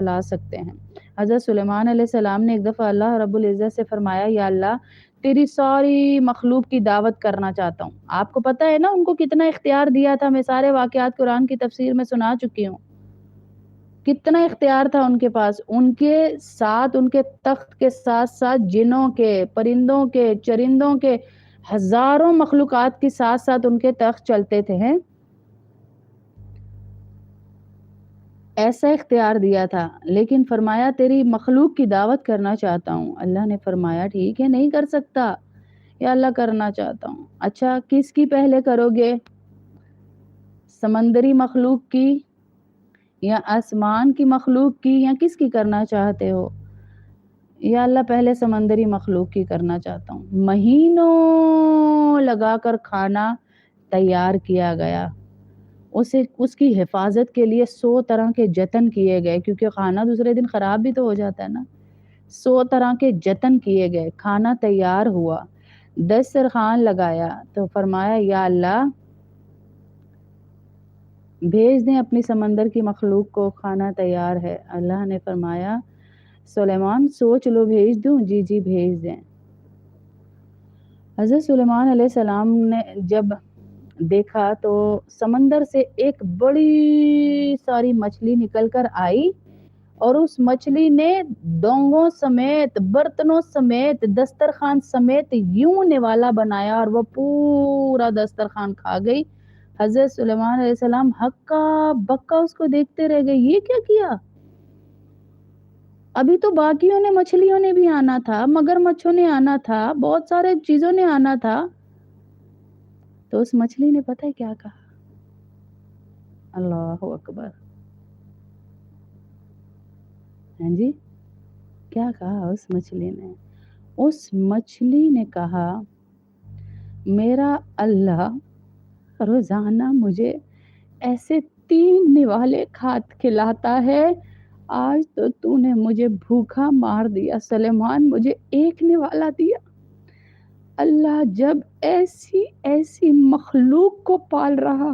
لا سکتے ہیں۔ حضرت سلیمان علیہ السلام نے ایک دفعہ اللہ رب العزت سے فرمایا، یا اللہ تیری ساری مخلوق کی دعوت کرنا چاہتا ہوں۔ آپ کو پتہ ہے نا ان کو کتنا اختیار دیا تھا، میں سارے واقعات قرآن کی تفسیر میں سنا چکی ہوں۔ کتنا اختیار تھا ان کے پاس، ان کے ساتھ، ان کے تخت کے ساتھ ساتھ جنوں کے، پرندوں کے، چرندوں کے، ہزاروں مخلوقات کے ساتھ ساتھ ان کے تخت چلتے تھے ہیں۔ ایسا اختیار دیا تھا، لیکن فرمایا تیری مخلوق کی دعوت کرنا چاہتا ہوں۔ اللہ نے فرمایا ٹھیک ہے، نہیں کر سکتا، یا اللہ کرنا چاہتا ہوں۔ اچھا کس کی پہلے کرو گے؟ سمندری مخلوق کی یا آسمان کی مخلوق کی، یا کس کی کرنا چاہتے ہو؟ یا اللہ پہلے سمندری مخلوق کی کرنا چاہتا ہوں۔ مہینوں لگا کر کھانا تیار کیا گیا، اس کی حفاظت کے لیے 100 طرح کے جتن کیے گئے، کیونکہ کھانا دوسرے دن خراب بھی تو ہو جاتا ہے نا۔ 100 طرح کے جتن کیے گئے، کھانا تیار ہوا، دسترخوان لگایا تو فرمایا یا اللہ بھیج دیں اپنی سمندر کی مخلوق کو، کھانا تیار ہے۔ اللہ نے فرمایا سلیمان سوچ لو، بھیج دوں؟ جی جی بھیج دیں۔ حضرت سلیمان علیہ السلام نے جب دیکھا تو سمندر سے ایک بڑی ساری مچھلی نکل کر آئی، اور اس مچھلی نے ڈونگوں سمیت، برتنوں سمیت، دسترخوان سمیت یوں نوالا بنایا، اور وہ پورا دسترخوان کھا گئی۔ حضرت سلیمان علیہ السلام ہکا بکا اس کو دیکھتے رہ گئے، یہ کیا کیا؟ ابھی تو باقیوں نے، مچھلیوں نے بھی آنا تھا، مگرمچھوں نے آنا تھا، بہت سارے چیزوں نے آنا تھا، تو اس مچھلی نے پتہ ہے کیا کہا؟ اللہ اکبر، ہاں جی، کیا کہا اس مچھلی نے؟ اس مچھلی نے کہا میرا اللہ روزانہ مجھے ایسے 3 نوالے کھلاتا ہے، آج تو نے مجھے بھوکا مار دیا، سلیمان مجھے 1 نوالا دیا۔ اللہ جب ایسی مخلوق کو پال رہا ہے